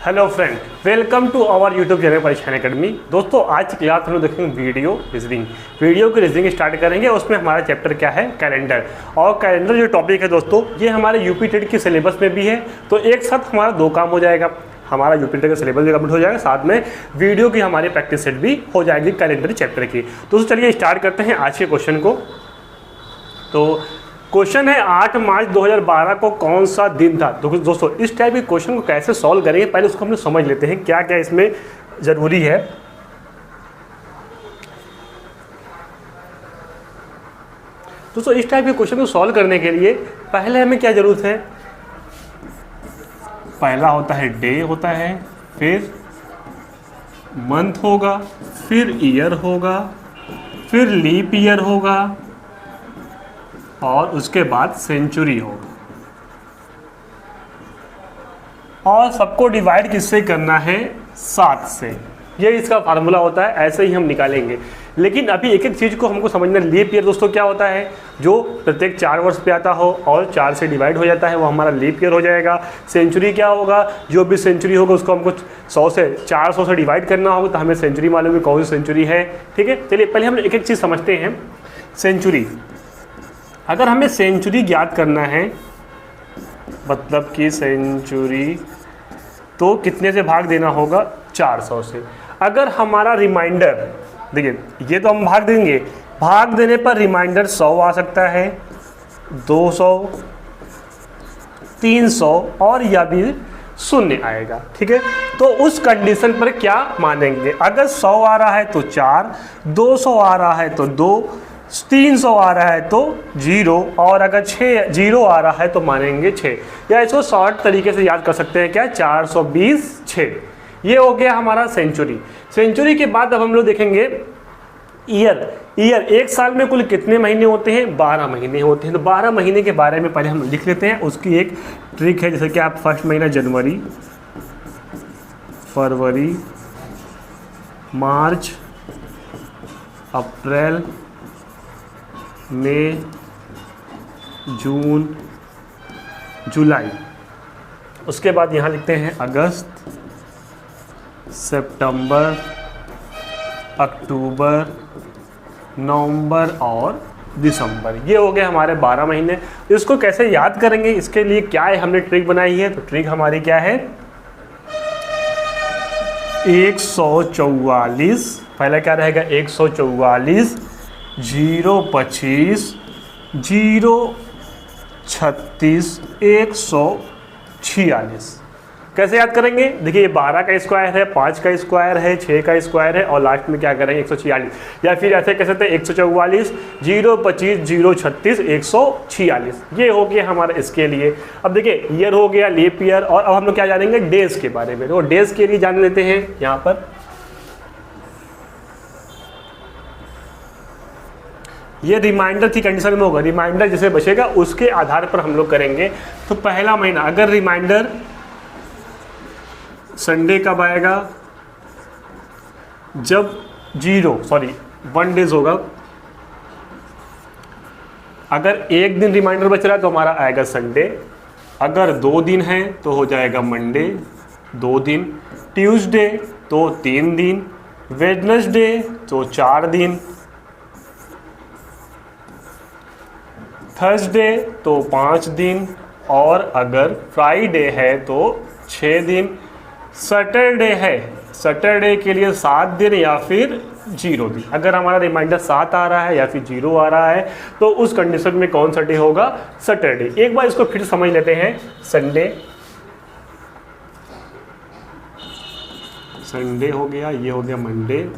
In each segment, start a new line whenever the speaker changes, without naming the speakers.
Hello friend, welcome to our YouTube channel Parikshan academy. दोस्तों आज की क्लास हम लोग देखेंगे वीडियो की रीजनिंग स्टार्ट करेंगे। उसमें हमारा चैप्टर क्या है, कैलेंडर। और कैलेंडर जो टॉपिक है दोस्तों, ये हमारे यूपी टेट के सिलेबस में भी है, तो एक साथ हमारा दो काम हो जाएगा। हमारा यूपी टेट का सिलेबस भी कंप्लीट हो जाएगा, साथ में वीडियो की हमारी प्रैक्टिस सेट भी हो जाएगी कैलेंडर चैप्टर की। दोस्तों चलिए स्टार्ट करते हैं आज के क्वेश्चन को। तो क्वेश्चन है 8 मार्च 2012 को कौन सा दिन था। तो दोस्तों इस टाइप के क्वेश्चन को कैसे सॉल्व करेंगे, पहले उसको हम लोग समझ लेते हैं क्या क्या इसमें ज़रूरी है। दोस्तों इस टाइप के क्वेश्चन को सॉल्व करने के लिए पहले हमें क्या ज़रूरत है, पहला होता है डे होता है, फिर मंथ होगा, फिर ईयर होगा, फिर लीप ईयर होगा और उसके बाद सेंचुरी होगा। और सबको डिवाइड किससे करना है, 7 से। ये इसका फार्मूला होता है, ऐसे ही हम निकालेंगे। लेकिन अभी एक एक चीज़ को हमको समझना। लीप ईयर दोस्तों क्या होता है, जो प्रत्येक 4 वर्ष पे आता हो और 4 से डिवाइड हो जाता है, वो हमारा लीप ईयर हो जाएगा। सेंचुरी क्या होगा, जो भी सेंचुरी होगा उसको हमको 400 से डिवाइड करना होगा, तो हमें सेंचुरी मालूम है कौन सी सेंचुरी है। ठीक है, चलिए पहले हम एक एक चीज़ समझते हैं। सेंचुरी, अगर हमें सेंचुरी ज्ञात करना है, मतलब कि सेंचुरी तो कितने से भाग देना होगा, 400 से। अगर हमारा रिमाइंडर, देखिए ये तो हम भाग देंगे, भाग देने पर रिमाइंडर 100 आ सकता है, 200, 300 और या भी 0 आएगा। ठीक है, तो उस कंडीशन पर क्या मानेंगे, अगर 100 आ रहा है तो 4, 200 आ रहा है तो 2, 300 आ रहा है तो 0 और अगर 0 आ रहा है तो मानेंगे 6। या इसको शॉर्ट तरीके से याद कर सकते हैं क्या, 420 6। ये हो गया हमारा सेंचुरी। सेंचुरी के बाद अब हम लोग देखेंगे ईयर। एक साल में कुल कितने महीने होते हैं, 12 महीने होते हैं। तो 12 महीने के बारे में पहले हम लिख लेते हैं। उसकी एक ट्रिक है, जैसे कि आप फर्स्ट महीना जनवरी, फरवरी, मार्च, अप्रैल, मई, जून, जुलाई। उसके बाद यहाँ लिखते हैं अगस्त, सितंबर, अक्टूबर, नवंबर और दिसंबर। ये हो गए हमारे 12 महीने। इसको कैसे याद करेंगे, इसके लिए क्या है, हमने ट्रिक बनाई है। तो ट्रिक हमारी क्या है, 144, पहला क्या रहेगा, 144, 025, 036, 146। कैसे याद करेंगे, देखिए ये 12 का स्क्वायर है, 5 का स्क्वायर है, 6 का स्क्वायर है और लास्ट में क्या करेंगे, 146। या फिर ऐसे कह सकते हैं 144, 025, 036, 146। ये हो गया हमारा इसके लिए। अब देखिए ईयर हो गया, लीप ईयर। और अब हम लोग क्या जानेंगे, डेज के बारे में। तो डेज के लिए जान लेते हैं यहाँ पर। ये रिमाइंडर की कंडीशन में होगा, रिमाइंडर जैसे बचेगा उसके आधार पर हम लोग करेंगे। तो पहला महीना, अगर रिमाइंडर संडे कब आएगा, जब 1 डेज होगा। अगर एक दिन रिमाइंडर बच रहा है तो हमारा आएगा संडे। अगर 2 दिन है तो हो जाएगा मंडे 2 दिन, ट्यूसडे तो 3 दिन, वेडनेसडे तो 4 दिन, थर्सडे तो 5 दिन और अगर फ्राइडे है तो 6 दिन। सैटरडे है, सैटरडे के लिए 7 दिन या फिर 0 दिन। अगर हमारा रिमाइंडर 7 आ रहा है या फिर 0 आ रहा है तो उस कंडीशन में कौन सा डे होगा, सैटरडे। एक बार इसको फिर समझ लेते हैं। संडे हो गया, ये हो गया मंडे।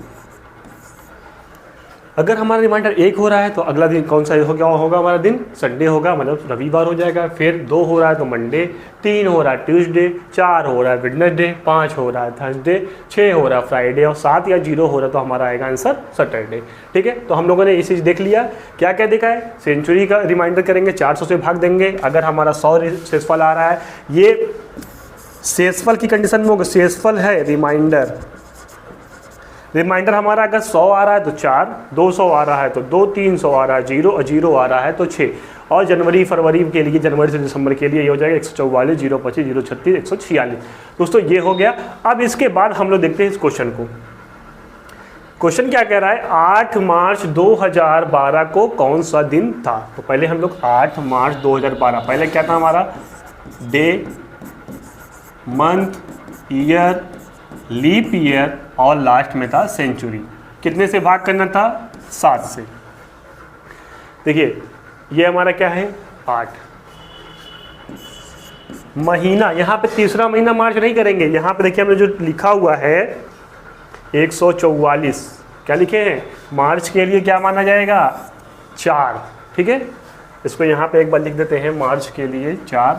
अगर हमारा रिमाइंडर 1 हो रहा है तो अगला दिन कौन सा होगा हमारा दिन, संडे होगा, मतलब रविवार हो जाएगा। फिर 2 हो रहा है तो मंडे, 3 हो रहा है ट्यूसडे, 4 हो रहा है वेडनेसडे, 5 हो रहा है थर्सडे, 6 हो रहा है फ्राइडे और 7 या 0 हो रहा है तो हमारा आएगा आंसर सैटरडे। ठीक है, तो हम लोगों ने ये चीज़ देख लिया। क्या क्या देखा है, सेंचुरी का रिमाइंडर करेंगे, 400 से भाग देंगे। अगर हमारा 100 शेषफल आ रहा है, ये शेषफल की कंडीशन में होगा। शेषफल है रिमाइंडर हमारा अगर 100 आ रहा है तो 4, 200 आ रहा है तो 2, 300 आ रहा है 0 और 0 आ रहा है तो 6। और जनवरी फरवरी के लिए, जनवरी से दिसंबर के लिए ये हो जाएगा 144, 025, 036, 146। दोस्तों ये हो गया। अब इसके बाद हम लोग देखते हैं इस क्वेश्चन को। क्वेश्चन क्या कह रहा है, 8 मार्च 2012 को कौन सा दिन था। तो पहले हम लोग 8 मार्च 2012, पहले क्या था हमारा, day, month, year, leap year और लास्ट में था सेंचुरी। कितने से भाग करना था, 7 से। देखिए ये हमारा क्या है, 8। महीना, यहाँ पे तीसरा महीना मार्च नहीं करेंगे, यहाँ पे देखिए हमने जो लिखा हुआ है 144, क्या लिखे हैं, मार्च के लिए क्या माना जाएगा, 4। ठीक है, इसको यहाँ पे एक बार लिख देते हैं, मार्च के लिए 4।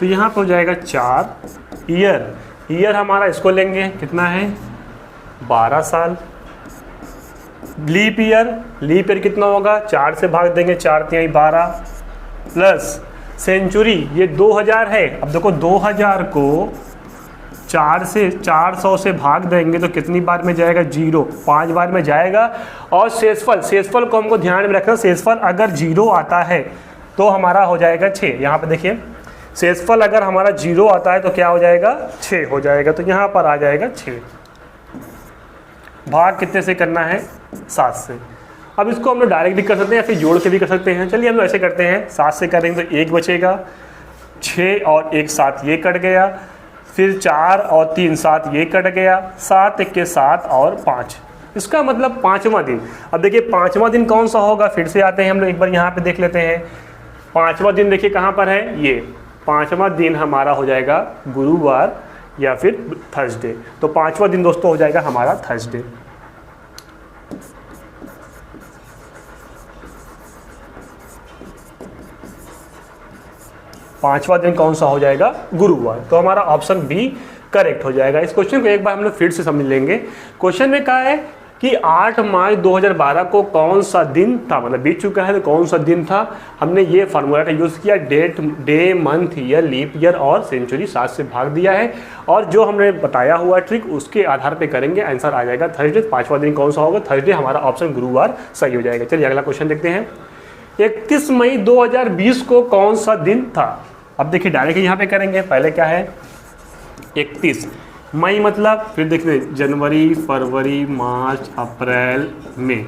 तो यहाँ पर हो जाएगा 4। ईयर हमारा इसको लेंगे, कितना है, 12 साल। लीप ईयर कितना होगा, 4 से भाग देंगे, 4 3 12 प्लस सेंचुरी, ये 2000 है। अब देखो 2000 को 400 से भाग देंगे तो कितनी बार में जाएगा, 0, 5 बार में जाएगा। और शेषफल को हमको ध्यान में रखना, शेषफल अगर 0 आता है तो हमारा हो जाएगा 6। यहाँ पे देखिए शेषफल अगर हमारा 0 आता है तो क्या हो जाएगा, 6 हो जाएगा। तो यहाँ पर आ जाएगा 6। भाग कितने से करना है, 7 से। अब इसको हम लोग डायरेक्ट भी कर सकते हैं या फिर जोड़ के भी कर सकते हैं। चलिए हम लोग ऐसे करते हैं, 7 से करेंगे तो 1 बचेगा, 6 और 1 7 ये कट गया, फिर 4 और 3 7 ये कट गया, 7 1 के 7 और 5, इसका मतलब 5वां दिन। अब देखिए 5वां दिन कौन सा होगा, फिर से आते हैं हम लोग एक बार यहाँ पे देख लेते हैं। 5वां दिन देखिए कहाँ पर है, ये 5वां दिन हमारा हो जाएगा गुरुवार या फिर थर्सडे। तो 5वां दिन दोस्तों हो जाएगा हमारा थर्सडे। पांचवा दिन कौन सा हो जाएगा, गुरुवार। तो हमारा ऑप्शन बी करेक्ट हो जाएगा। इस क्वेश्चन को एक बार हम लोग फिर से समझ लेंगे। क्वेश्चन में कहा है कि 8 मार्च 2012 को कौन सा दिन था, मतलब बीत चुका है तो कौन सा दिन था। हमने ये फार्मूला का यूज़ किया, day, month, year, leap year और सेंचुरी 7 से भाग दिया है। और जो हमने बताया हुआ ट्रिक उसके आधार पे करेंगे, आंसर आ जाएगा थर्सडे। 5वां दिन कौन सा होगा, थर्सडे। हमारा ऑप्शन गुरुवार सही हो जाएगा। चलिए अगला क्वेश्चन देखते हैं। 31 मई 2020 को कौन सा दिन था। अब देखिए डायरेक्ट यहाँ पे करेंगे, पहले क्या है 31 मई, मतलब फिर देखिए जनवरी, फरवरी, मार्च, अप्रैल, मई,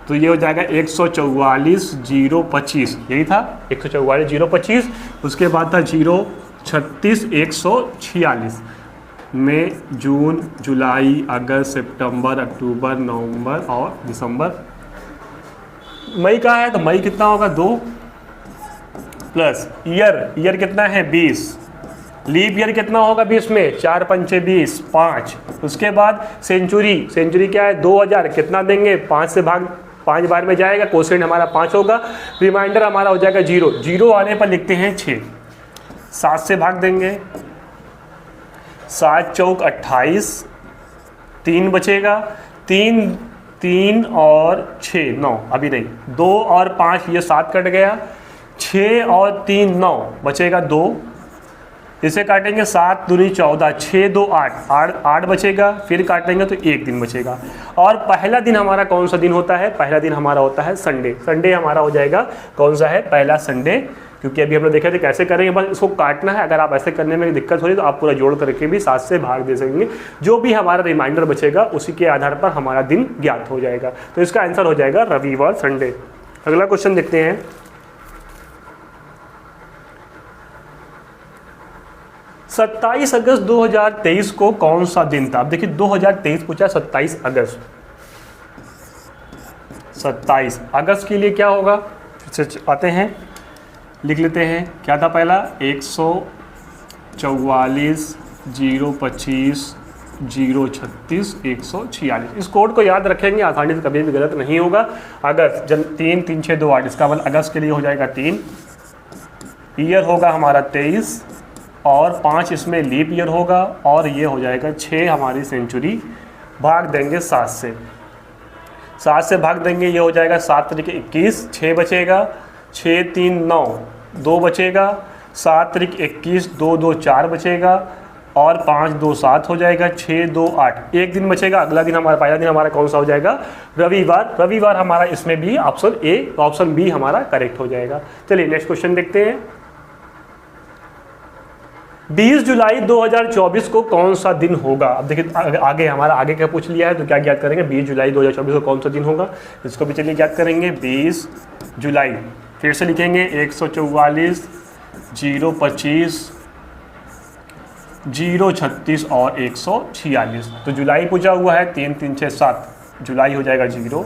तो ये हो जाएगा 144 025, यही था 144 025। उसके बाद था 036 146, मई, जून, जुलाई, अगस्त, सितंबर, अक्टूबर, नवंबर और दिसंबर। मई का है तो मई कितना होगा 2 प्लस ईयर कितना है 20, लीप ईयर कितना होगा 20 में, 4 पंचे 20, 5। उसके बाद सेंचुरी क्या है 2000, कितना देंगे 5 से भाग 5 बार में जाएगा, कोसेंट हमारा 5 होगा, रिमाइंडर हमारा हो जाएगा 0 आने पर लिखते हैं 6, 7 से भाग देंगे, 7 चौक 28, 3 बचेगा, 3 और 6 9, अभी नहीं, 2 और 5 ये 7 कट गया, 6 और 3 9 बचेगा 2, इसे काटेंगे 7 दूनी 14, 6 2 8 बचेगा, फिर काटेंगे तो 1 दिन बचेगा। और पहला दिन हमारा कौन सा दिन होता है, पहला दिन हमारा होता है संडे हमारा हो जाएगा कौन सा है, पहला संडे। क्योंकि अभी हम लोग देखे थे कैसे करेंगे, बस इसको काटना है। अगर आप ऐसे करने में दिक्कत हो रही तो आप पूरा जोड़ करके भी 7 से भाग दे सकेंगे, जो भी हमारा रिमाइंडर बचेगा उसी के आधार पर हमारा दिन ज्ञात हो जाएगा। तो इसका आंसर हो जाएगा रविवार, संडे। अगला क्वेश्चन देखते हैं। 27 अगस्त 2023 को कौन सा दिन था। अब देखिए 2023 पूछा, 27 अगस्त, 27 अगस्त के लिए क्या होगा, फिर से आते हैं लिख लेते हैं। क्या था पहला 144 025 036 146। इस कोड को याद रखेंगे, आसानी से कभी भी गलत नहीं होगा। अगस्त 3 3 6 2 8, इसका मतलब अगस्त के लिए हो जाएगा 3, ईयर होगा हमारा 23 और 5 इसमें लीप ईयर होगा, और ये हो जाएगा 6 हमारी सेंचुरी। भाग देंगे 7 से, 7 से भाग देंगे, ये हो जाएगा 7 तरीके 21, 6 बचेगा, 6 3 9 2 बचेगा, 7 तरीक 21, 2 2 4 बचेगा, और 5 2 7 हो जाएगा, 6 2 8, एक दिन बचेगा। अगला दिन हमारा, पहला दिन हमारा कौन सा हो जाएगा? रविवार। रविवार हमारा इसमें भी ऑप्शन ए, ऑप्शन बी हमारा करेक्ट हो जाएगा। चलिए नेक्स्ट क्वेश्चन देखते हैं। 20 जुलाई 2024 को कौन सा दिन होगा? अब देखिए आगे हमारा आगे क्या पूछ लिया है, तो क्या ज्ञात करेंगे? 20 जुलाई 2024 को कौन सा दिन होगा, इसको भी चलिए ज्ञात करेंगे। 20 जुलाई फिर से लिखेंगे 144 025 036 और 146। तो जुलाई पूछा हुआ है, 3 3 6 7, जुलाई हो जाएगा 0,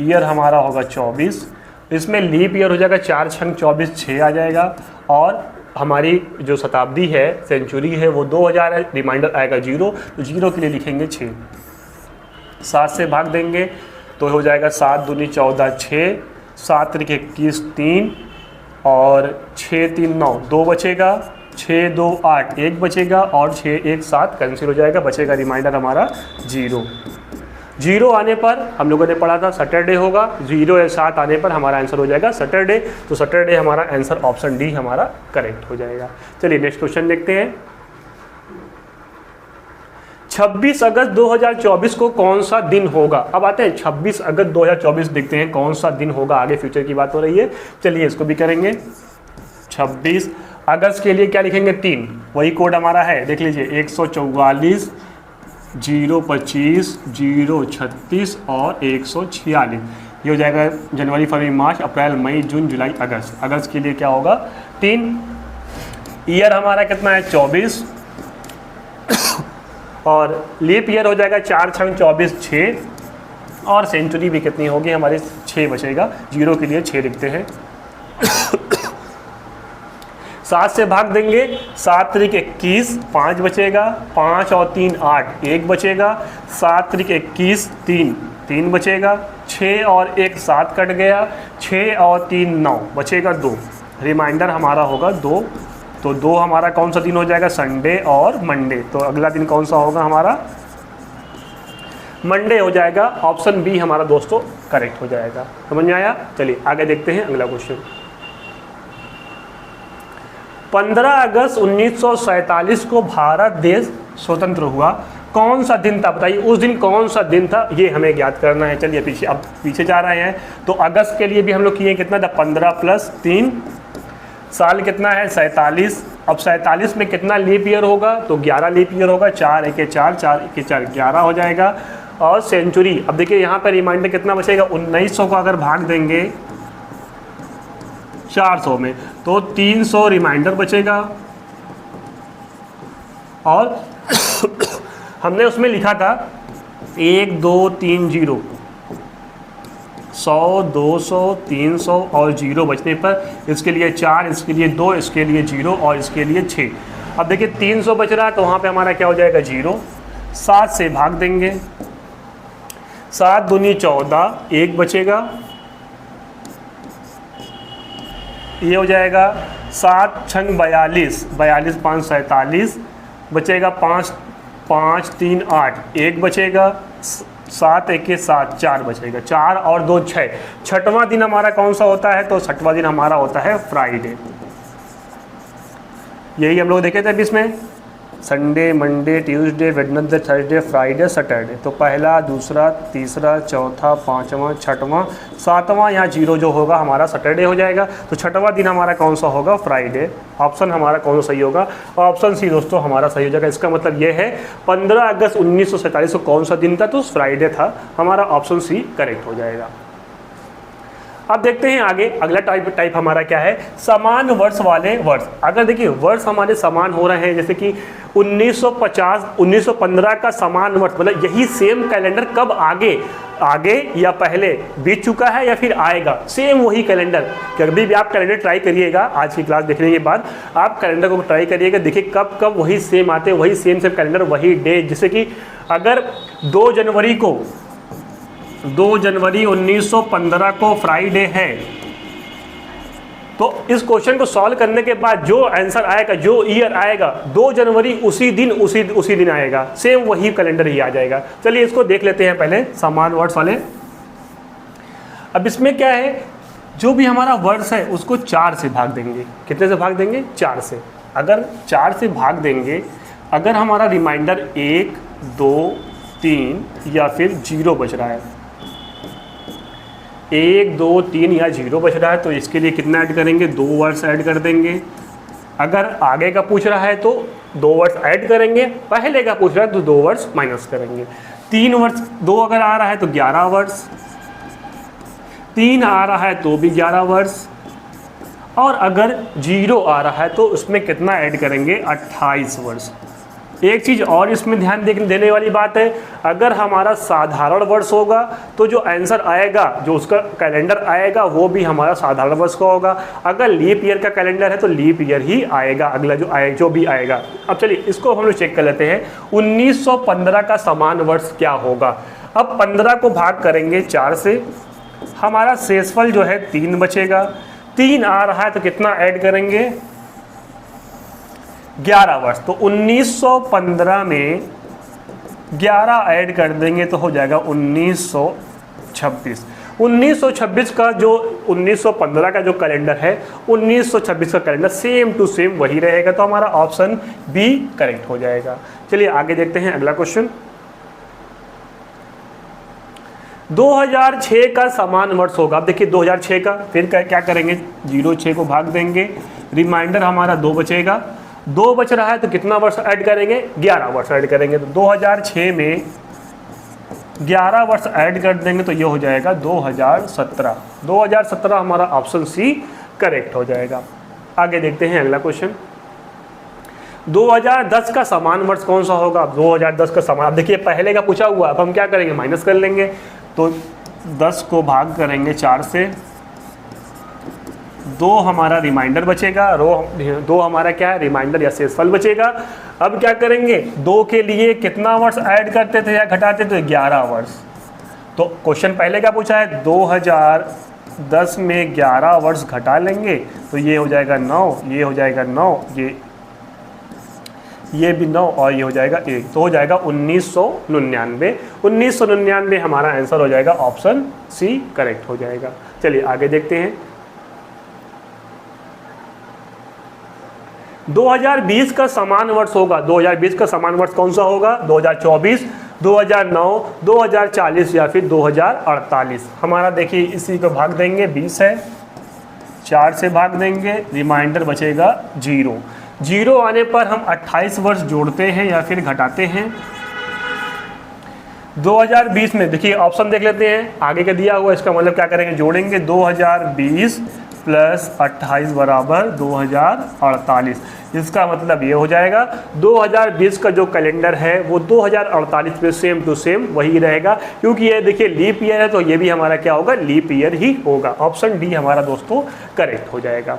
ईयर हमारा होगा 24, इसमें लीप ईयर हो जाएगा 4 छंग 24, 6 आ जाएगा, और हमारी जो शताब्दी है, सेंचुरी है, वो 2000 है, रिमाइंडर आएगा 0, तो 0 के लिए लिखेंगे 6। 7 से भाग देंगे तो हो जाएगा 7 दूनी 14 6, 7 त्रिक 21 3, और 6 3 9, 2 बचेगा, 6 2 8, 1 बचेगा, और 6 1 7 कैंसिल हो जाएगा, बचेगा रिमाइंडर हमारा 0। 0 आने पर हम लोगों ने पढ़ा था सैटरडे होगा, 0 या 7 आने पर हमारा आंसर हो जाएगा सैटरडे, तो सैटरडे हमारा आंसर ऑप्शन डी हमारा करेक्ट हो जाएगा। चलिए नेक्स्ट क्वेश्चन देखते हैं। 26 अगस्त 2024 को कौन सा दिन होगा? अब आते हैं 26 अगस्त 2024, देखते हैं कौन सा दिन होगा, आगे फ्यूचर की बात हो रही है। चलिए इसको भी करेंगे। 26 अगस्त के लिए क्या लिखेंगे? 3, वही कोड हमारा है, देख लीजिए 144 025 036 और 146, ये हो जाएगा जनवरी फरवरी मार्च अप्रैल मई जून जुलाई अगस्त। अगस्त के लिए क्या होगा? 3। ईयर हमारा कितना है? 24, और लीप ईयर हो जाएगा 4 छंग 24 6, और सेंचुरी भी कितनी होगी हमारी? 6 बचेगा, 0 के लिए 6 लिखते हैं। 7 से भाग देंगे, 7 त्रिक 21, 5 बचेगा, 5 और 3 8, 1 बचेगा, 7 त्रिक 21 3, 3 बचेगा, 6 और 1 7 कट गया, 6 और 3 9, बचेगा 2, रिमाइंडर हमारा होगा 2। तो 2 हमारा कौन सा दिन हो जाएगा? संडे और मंडे। तो अगला दिन कौन सा होगा हमारा? मंडे हो जाएगा, ऑप्शन बी हमारा दोस्तों करेक्ट हो जाएगा। समझ में आया? चलिए आगे देखते हैं अगला क्वेश्चन। 15 अगस्त 1947 को भारत देश स्वतंत्र हुआ, कौन सा दिन था? बताइए उस दिन कौन सा दिन था, ये हमें ज्ञात करना है। चलिए पीछे, अब पीछे जा रहे हैं, तो अगस्त के लिए भी हम लोग किए कितना था? 15 + 3, साल कितना है? 47। अब 47 में कितना लीप ईयर होगा? तो 11 लीप ईयर होगा, 4 1 4, 4 1 4, 11 हो जाएगा। और सेंचुरी, अब देखिए यहाँ पर रिमाइंडर कितना बचेगा? 1900 को अगर भाग देंगे 400 में, तो 300 रिमाइंडर बचेगा। और हमने उसमें लिखा था 1 2 3 0, 100 200 300 और 0 बचने पर इसके लिए 4, इसके लिए 2, इसके लिए 0 और इसके लिए 6। अब देखिए 300 बच रहा है, तो वहाँ पे हमारा क्या हो जाएगा? 0। 7 से भाग देंगे, 7 दूनी 14, 1 बचेगा, ये हो जाएगा 7 छंग 42, 42 5 47, बचेगा 5 5 3 8, 1 बचेगा, 7 1 7, 4 बचेगा, 4 और 2 6। छठवां दिन हमारा कौन सा होता है? तो छठवां दिन हमारा होता है फ्राइडे। यही हम लोग देखे थे अभी इसमें, Sunday Monday Tuesday Wednesday Thursday Friday Saturday. तो पहला दूसरा तीसरा चौथा पाँचवां छठवां सातवां, यहाँ 0 जो होगा हमारा सैटरडे हो जाएगा। तो छठवां दिन हमारा कौन सा होगा? फ्राइडे। ऑप्शन हमारा कौन सा सही होगा? ऑप्शन सी दोस्तों हमारा सही हो जाएगा। इसका मतलब ये है 15 अगस्त 1947 को कौन सा दिन था? तो फ्राइडे था, हमारा ऑप्शन सी करेक्ट हो जाएगा। अब देखते हैं आगे, अगला टाइप हमारा क्या है? समान वर्ष वाले वर्ष। अगर देखिए वर्ष हमारे समान हो रहे हैं, जैसे कि 1950 1915 का समान वर्ष, मतलब यही सेम कैलेंडर कब आगे या पहले बीत चुका है या फिर आएगा, सेम वही कैलेंडर। कभी भी आप कैलेंडर ट्राई करिएगा, आज की क्लास देखने के बाद आप कैलेंडर को ट्राई करिएगा, देखिए कब कब वही सेम आते हैं, वही सेम कैलेंडर, वही डे। जैसे कि अगर 2 जनवरी 1915 को फ्राइडे है, तो इस क्वेश्चन को सॉल्व करने के बाद जो आंसर आएगा, जो ईयर आएगा, 2 जनवरी उसी दिन आएगा, सेम वही कैलेंडर ही आ जाएगा। चलिए इसको देख लेते हैं पहले, समान वर्ष वाले। अब इसमें क्या है, जो भी हमारा वर्ष है उसको 4 से भाग देंगे। कितने से भाग देंगे? 4 से। अगर 4 से भाग देंगे, अगर हमारा रिमाइंडर 1, 2, 3 या फिर 0 बच रहा है, 1, 2, 3 या 0 बच रहा है, तो इसके लिए कितना ऐड करेंगे, 2 वर्ड्स ऐड कर देंगे। अगर आगे का पूछ रहा है तो 2 वर्ड्स ऐड करेंगे, पहले का पूछ रहा है तो 2 वर्ड्स माइनस करेंगे। 3 वर्ड्स 2 अगर आ रहा है तो 11 वर्ड्स, 3 आ रहा है तो भी 11 वर्ड्स, और अगर 0 आ रहा है तो उसमें कितना ऐड करेंगे, 28 वर्ड्स। एक चीज़ और इसमें ध्यान देने वाली बात है, अगर हमारा साधारण वर्ष होगा तो जो आंसर आएगा, जो उसका कैलेंडर आएगा वो भी हमारा साधारण वर्ष का होगा। अगर लीप ईयर का कैलेंडर है तो लीप ईयर ही आएगा, अगला जो भी आएगा। अब चलिए इसको हम लोग चेक कर लेते हैं, 1915 का समान वर्ष क्या होगा। अब 15 को भाग करेंगे 4 से, हमारा शेषफल जो है 3 बचेगा। 3 आ रहा है तो कितना ऐड करेंगे, 11 वर्ष। तो 1915 में 11 ऐड कर देंगे तो हो जाएगा 1926। 1926 का जो 1915 का जो कैलेंडर है, 1926 का कैलेंडर सेम टू सेम वही रहेगा, तो हमारा ऑप्शन बी करेक्ट हो जाएगा। चलिए आगे देखते हैं अगला क्वेश्चन। 2006 का समान वर्ष होगा। अब देखिए 2006 का, फिर क्या करेंगे, 06 को भाग देंगे, रिमाइंडर हमारा 2 बचेगा। 2 बच रहा है तो कितना वर्ष ऐड करेंगे, 11 वर्ष ऐड करेंगे। तो 2006 में 11 वर्ष ऐड कर देंगे तो ये हो जाएगा 2017। 2017 हमारा ऑप्शन सी करेक्ट हो जाएगा। आगे देखते हैं अगला क्वेश्चन। 2010 का समान वर्ष कौन सा होगा। 2010 का समान, अब देखिए पहले का पूछा हुआ, अब हम क्या करेंगे, माइनस कर लेंगे। तो 10 को भाग करेंगे 4 से, 2 हमारा रिमाइंडर बचेगा, 2 हमारा क्या है, रिमाइंडर या शेषफल बचेगा। अब क्या करेंगे, 2 के लिए कितना वर्ष ऐड करते थे या घटाते थे, 11 वर्ष। तो क्वेश्चन पहले का पूछा है, 2010 में 11 वर्ष घटा लेंगे तो ये हो जाएगा 9, ये हो जाएगा 9, ये भी 9 और ये हो जाएगा 1, तो हो जाएगा 1999। 1999 हमारा आंसर हो जाएगा, ऑप्शन सी करेक्ट हो जाएगा। चलिए आगे देखते हैं। 2020 का समान वर्ष होगा। 2020 का समान वर्ष कौन सा होगा, 2024, 2009, 2040 या फिर 2048। हमारा देखिए इसी को भाग देंगे, 20 है, 4 से भाग देंगे, रिमाइंडर बचेगा 0। 0 आने पर हम 28 वर्ष जोड़ते हैं या फिर घटाते हैं। 2020 में देखिए ऑप्शन देख लेते हैं, आगे का दिया हुआ, इसका मतलब क्या करेंगे, जोड़ेंगे। 2020 प्लस 28 बराबर 2048। इसका मतलब ये हो जाएगा 2020 का जो कैलेंडर है वो 2048 में सेम टू सेम वही रहेगा, क्योंकि ये देखिए लीप ईयर है तो ये भी हमारा क्या होगा, लीप ईयर ही होगा। ऑप्शन डी हमारा दोस्तों करेक्ट हो जाएगा।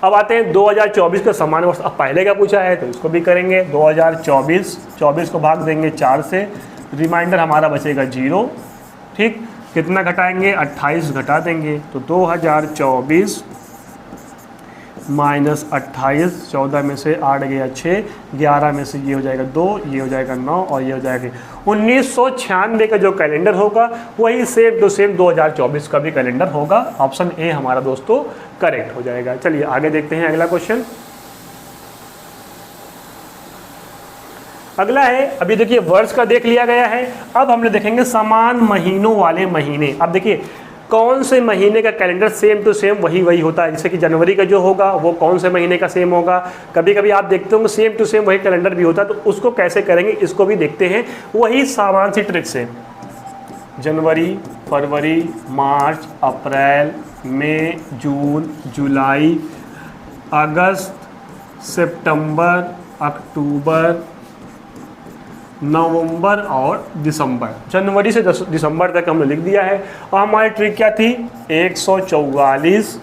अब आते हैं 2024 का समान वर्ष। अब पहले का पूछा है तो इसको भी करेंगे। 2024 को भाग देंगे 4 से, रिमाइंडर हमारा बचेगा 0। ठीक, कितना घटाएंगे, 28 घटा देंगे तो 2024 माइनस 28, 14 में से 8 गया 6, 11 में से ये हो जाएगा 2, ये हो जाएगा 9 और ये हो जाएगा 1996 का जो कैलेंडर होगा वही सेम टू सेम 2024 का भी कैलेंडर होगा। ऑप्शन ए हमारा दोस्तों करेक्ट हो जाएगा। चलिए आगे देखते हैं अगला क्वेश्चन। अगला है, अभी देखिए वर्ष का देख लिया गया है, अब हम लोग देखेंगे समान महीनों वाले महीने। अब देखिए कौन से महीने का कैलेंडर सेम टू सेम वही होता है, जैसे कि जनवरी का जो होगा वो कौन से महीने का सेम होगा। कभी कभी आप देखते होंगे सेम टू सेम वही कैलेंडर भी होता है, तो उसको कैसे करेंगे इसको भी देखते हैं, वही सामान सी ट्रिक से। जनवरी, फरवरी, मार्च, अप्रैल, मई, जून, जुलाई, अगस्त, सितंबर, अक्टूबर, नवंबर और दिसंबर। जनवरी से दिसंबर तक हमने लिख दिया है। और हमारी ट्रिक क्या थी, 144,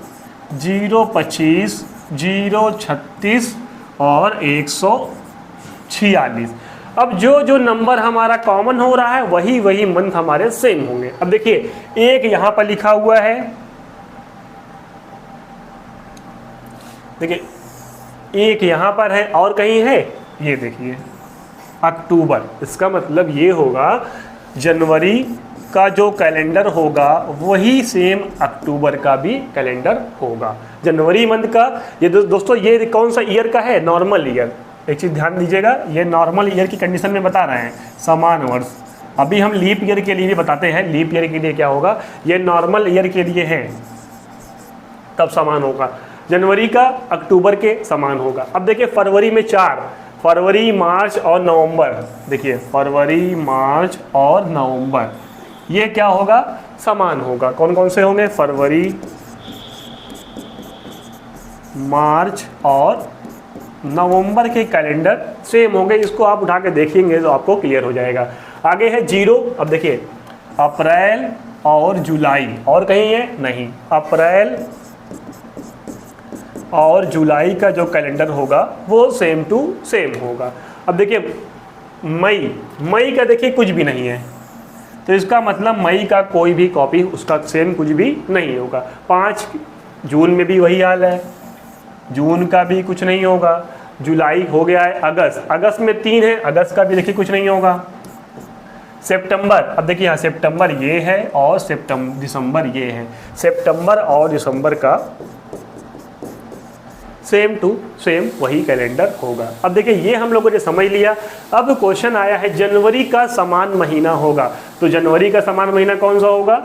025, 036 और 146। अब जो नंबर हमारा कॉमन हो रहा है वही मंथ हमारे सेम होंगे। अब देखिए एक यहाँ पर लिखा हुआ है, देखिए एक यहाँ पर है और कहीं है, ये देखिए अक्टूबर। इसका मतलब ये होगा जनवरी का जो कैलेंडर होगा वही सेम अक्टूबर का भी कैलेंडर होगा। जनवरी मंथ का ये दोस्तों ये कौन सा ईयर का है, नॉर्मल ईयर। एक चीज़ ध्यान दीजिएगा, ये नॉर्मल ईयर की कंडीशन में बता रहे हैं, समान वर्ष। अभी हम लीप ईयर के लिए भी बताते हैं, लीप ईयर के लिए क्या होगा, ये नॉर्मल ईयर के लिए है तब समान होगा। जनवरी का अक्टूबर के समान होगा। अब देखिए फरवरी में 4, फरवरी मार्च और नवंबर, देखिए फरवरी मार्च और नवंबर ये क्या होगा, समान होगा। कौन कौन से होंगे, फरवरी मार्च और नवंबर के कैलेंडर सेम होंगे। इसको आप उठा के देखेंगे तो आपको क्लियर हो जाएगा। आगे है 0, अब देखिए अप्रैल और जुलाई, और कहीं है नहीं, अप्रैल और जुलाई का जो कैलेंडर होगा वो सेम टू सेम होगा। अब देखिए मई का देखिए कुछ भी नहीं है, तो इसका मतलब मई का कोई भी कॉपी उसका सेम कुछ भी नहीं होगा। 5 जून में भी वही हाल है, जून का भी कुछ नहीं होगा। जुलाई हो गया है, अगस्त में 3 है, अगस्त का भी देखिए कुछ नहीं होगा। सितंबर, अब देखिए यहाँ सितंबर ये है और दिसंबर ये है, सितंबर और दिसंबर का सेम टू सेम वही कैलेंडर होगा। अब देखिए ये हम लोगों ने समझ लिया। अब क्वेश्चन आया है जनवरी का समान महीना होगा, तो जनवरी का समान महीना कौन सा होगा,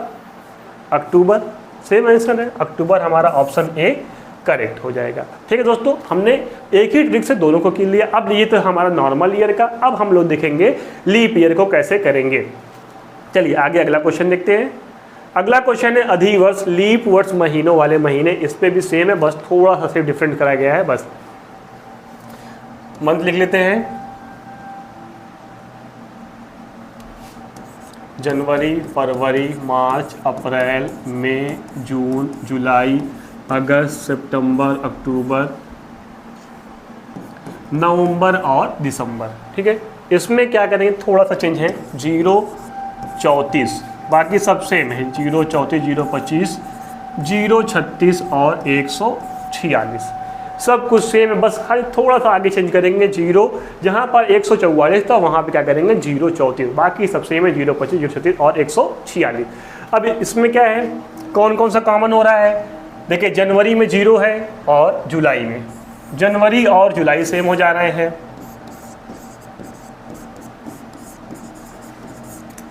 अक्टूबर। सेम आंसर है, अक्टूबर हमारा ऑप्शन ए करेक्ट हो जाएगा। ठीक है दोस्तों, हमने एक ही ट्रिक से दोनों को किल लिया। अब ये तो हमारा नॉर्मल ईयर का, अब हम लोग देखेंगे लीप ईयर को कैसे करेंगे। चलिए आगे अगला क्वेश्चन देखते हैं। अगला क्वेश्चन है अधिवर्ष, लीप वर्ष महीनों वाले महीने। इस पे भी सेम है, बस थोड़ा सा सिर्फ डिफरेंट कराया गया है। बस मंथ लिख लेते हैं, जनवरी, फरवरी, मार्च, अप्रैल, मई, जून, जुलाई, अगस्त, सितंबर, अक्टूबर, नवंबर और दिसंबर। ठीक है, इसमें क्या करेंगे, थोड़ा सा चेंज है, 0, 34, बाकी सब सेम है, 0, 34, 0, 25, 0, 36 और 146 सब कुछ सेम है। बस खाली थोड़ा सा आगे चेंज करेंगे, 0 जहाँ पर 144 था वहाँ पे क्या करेंगे 0, 34, बाकी सब सेम है, 0, 25, 0, 36 और 146। अब इसमें क्या है, कौन कौन सा कॉमन हो रहा है, देखिए जनवरी में 0 है और जुलाई में, जनवरी और जुलाई सेम हो जा रहे हैं।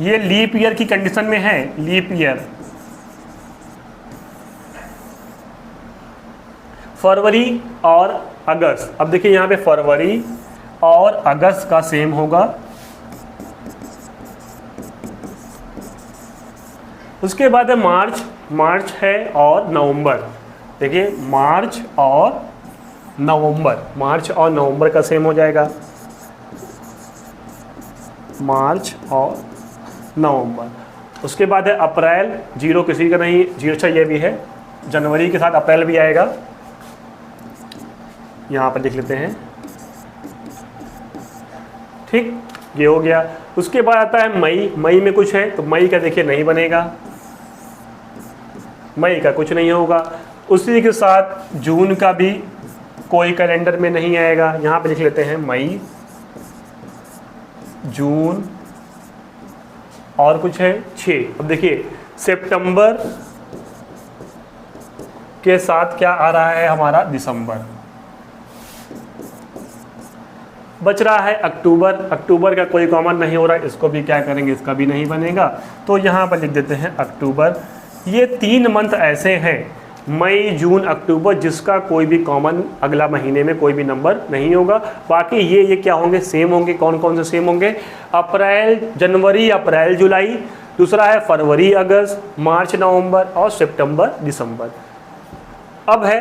ये लीप ईयर की कंडीशन में है, लीप ईयर। फरवरी और अगस्त, अब देखिए यहाँ पे फरवरी और अगस्त का सेम होगा। उसके बाद है मार्च है और नवंबर, देखिए मार्च और नवंबर का सेम हो जाएगा, मार्च और नवंबर। उसके बाद है अप्रैल, 0 किसी का नहीं, 0 अच्छा ये भी है, जनवरी के साथ अप्रैल भी आएगा, यहाँ पर लिख लेते हैं। ठीक, ये हो गया। उसके बाद आता है मई में कुछ है, तो मई का देखिए नहीं बनेगा, मई का कुछ नहीं होगा। उसी के साथ जून का भी कोई कैलेंडर में नहीं आएगा, यहाँ पे लिख लेते हैं मई, जून और कुछ है 6। अब देखिए सितंबर के साथ क्या आ रहा है हमारा, दिसंबर। बच रहा है अक्टूबर का कोई कॉमन नहीं हो रहा है, इसको भी क्या करेंगे, इसका भी नहीं बनेगा, तो यहाँ पर लिख देते हैं अक्टूबर। ये 3 मंथ ऐसे हैं, मई, जून, अक्टूबर, जिसका कोई भी कॉमन अगला महीने में कोई भी नंबर नहीं होगा। बाकी ये क्या होंगे, सेम होंगे। कौन कौन से सेम होंगे, जनवरी, अप्रैल, जुलाई, दूसरा है फरवरी, अगस्त, मार्च, नवंबर और सितंबर, दिसंबर। अब है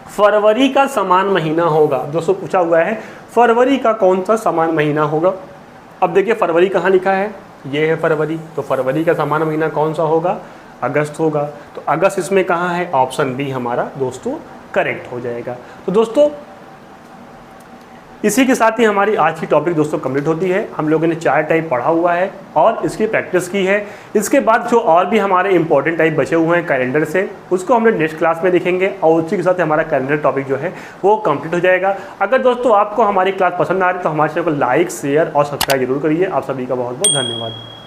फरवरी का समान महीना होगा, दोस्तों पूछा हुआ है फरवरी का कौन सा समान महीना होगा। अब देखिए फरवरी कहाँ लिखा है, ये है फरवरी, तो फरवरी का समान महीना कौन सा होगा, अगस्त होगा। तो अगस्त इसमें कहाँ है, ऑप्शन बी हमारा दोस्तों करेक्ट हो जाएगा। तो दोस्तों इसी के साथ ही हमारी आज की टॉपिक दोस्तों कंप्लीट होती है। हम लोगों ने 4 टाइप पढ़ा हुआ है और इसकी प्रैक्टिस की है। इसके बाद जो और भी हमारे इंपॉर्टेंट टाइप बचे हुए हैं कैलेंडर से, उसको हम लोग नेक्स्ट क्लास में देखेंगे और उसी के साथ हमारा कैलेंडर टॉपिक जो है वो कंप्लीट हो जाएगा। अगर दोस्तों आपको हमारी क्लास पसंद आ रही है तो हमारे चैनल को लाइक, शेयर और सब्सक्राइब जरूर करिए। आप सभी का बहुत बहुत धन्यवाद।